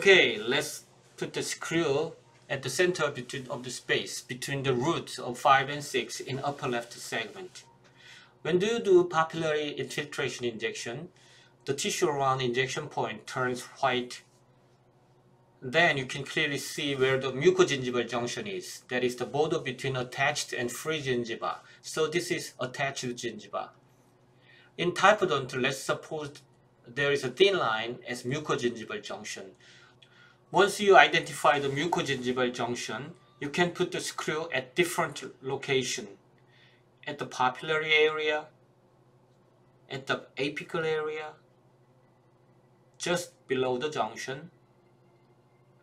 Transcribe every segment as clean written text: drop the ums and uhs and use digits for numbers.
Okay, let's put the screw at the center of the space between the roots of 5 and 6 in upper left segment. When you do papillary infiltration injection, the tissue around the injection point turns white. Then you can clearly see where the mucogingival junction is. That is the border between attached and free gingiva. So this is attached gingiva. In typodontal, let's suppose there is a thin line as mucogingival junction. Once you identify the mucogingival junction, you can put the screw at different locations. At the papillary area, at the apical area, just below the junction.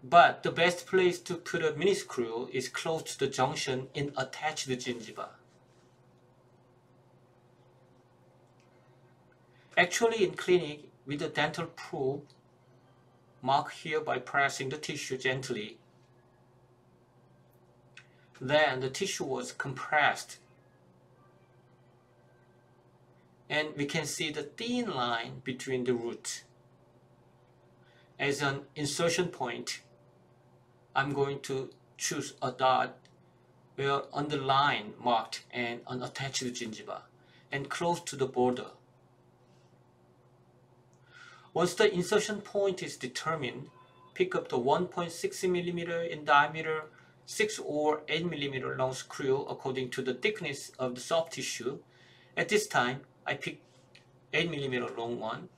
But the best place to put a mini screw is close to the junction in attached gingiva. Actually, in clinic, with a dental probe, mark here by pressing the tissue gently. Then the tissue was compressed. And we can see the thin line between the roots. As an insertion point, I'm going to choose a dot where on the line marked and unattached gingiva and close to the border. Once the insertion point is determined, pick up the 1.6 mm in diameter, 6 or 8 mm long screw according to the thickness of the soft tissue. At this time, I pick 8 mm long one.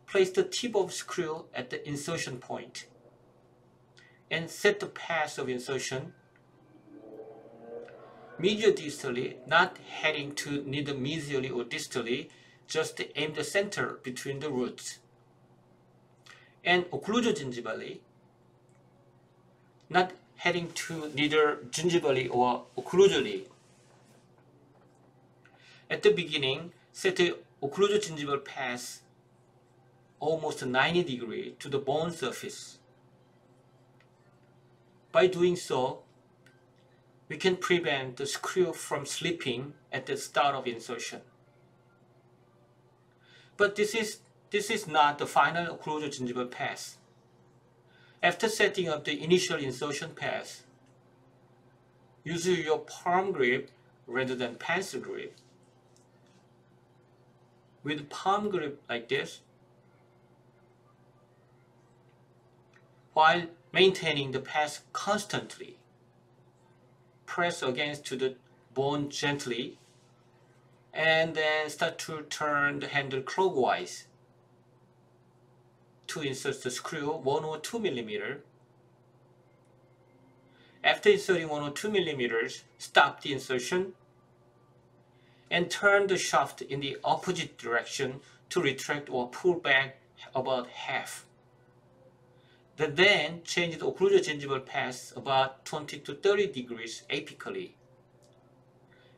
Place the tip of screw at the insertion point and set the path of insertion mediodistally, not heading to neither medially or distally, just aim the center between the roots. And occlusogingivally, not heading to neither gingivally or occlusally. At the beginning, set the occlusogingival path almost 90 degrees to the bone surface. By doing so, we can prevent the screw from slipping at the start of insertion. But this is not the final occlusogingival path. After setting up the initial insertion path, use your palm grip rather than pencil grip. With palm grip like this, while maintaining the path constantly, press against to the bone gently and then start to turn the handle clockwise to insert the screw 1 or 2 mm. After inserting 1 or 2 mm, stop the insertion and turn the shaft in the opposite direction to retract or pull back about half. Then change the occlusogingival path about 20 to 30 degrees apically.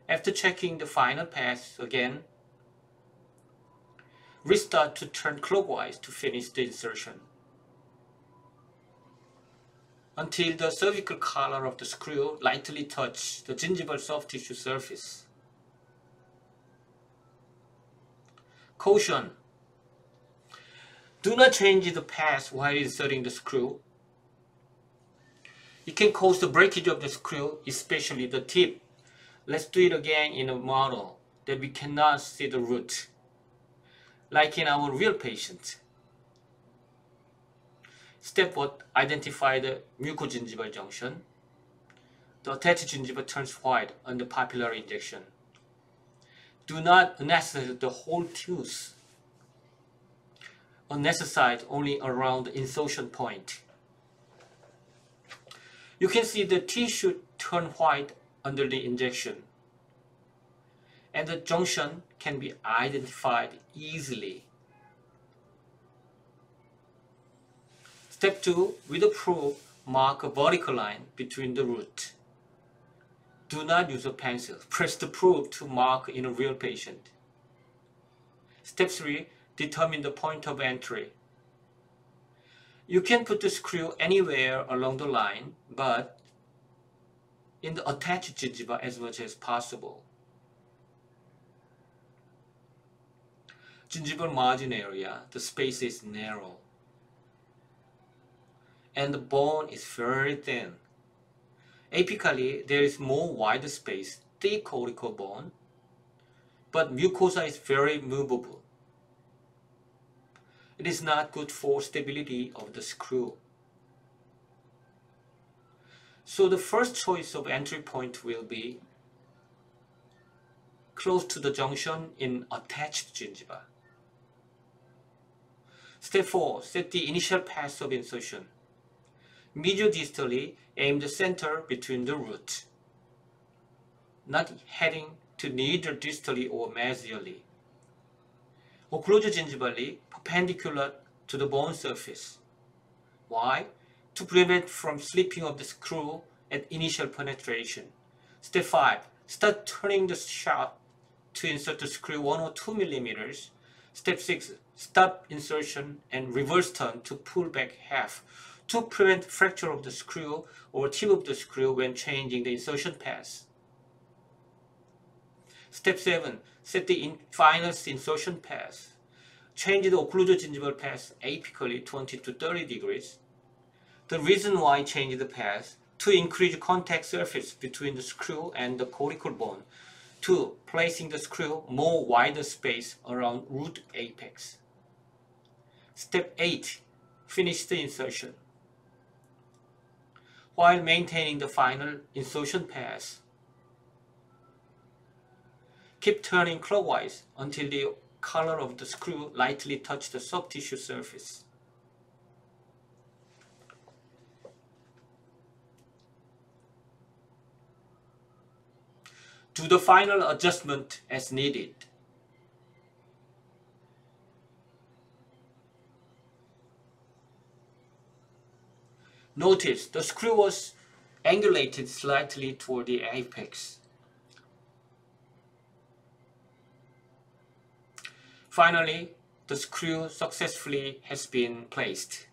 After checking the final path again, restart to turn clockwise to finish the insertion until the cervical collar of the screw lightly touches the gingival soft tissue surface. Caution: do not change the path while inserting the screw. It can cause the breakage of the screw, especially the tip. Let's do it again in a model that we cannot see the root, like in our real patient. Step 1. Identify the mucogingival junction. The attached gingiva turns white on the papillary injection. Do not anesthetize the whole tooth. Anesthetize only around the insertion point. You can see the tissue turn white under the injection, and the junction can be identified easily. Step 2. With a probe, mark a vertical line between the roots. Do not use a pencil. Press the probe to mark in a real patient. Step 3. Determine the point of entry. You can put the screw anywhere along the line, but in the attached gingiva as much as possible. Gingival margin area, the space is narrow. and the bone is very thin. Apically, there is more wide space, thick cortical bone, but mucosa is very movable. It is not good for stability of the screw. So the first choice of entry point will be close to the junction in attached gingiva. Step 4. Set the initial path of insertion. Mediodistally, aim the center between the root, not heading to neither distally or mesially. Occlusogingivally, perpendicular to the bone surface. Why? To prevent from slipping of the screw at initial penetration. Step 5. Start turning the shaft to insert the screw 1 or 2 millimeters. Step 6. Stop insertion and reverse turn to pull back half to prevent fracture of the screw or tip of the screw when changing the insertion path. Step 7. Set the final insertion path. Change the occlusogingival path apically 20 to 30 degrees. The reason why change the path: to increase contact surface between the screw and the cortical bone. 2. Placing the screw more wider space around root apex. Step 8. Finish the insertion. While maintaining the final insertion path, keep turning clockwise until the collar of the screw lightly touches the soft tissue surface. Do the final adjustment as needed. Notice the screw was angulated slightly toward the apex. Finally, the screw successfully has been placed.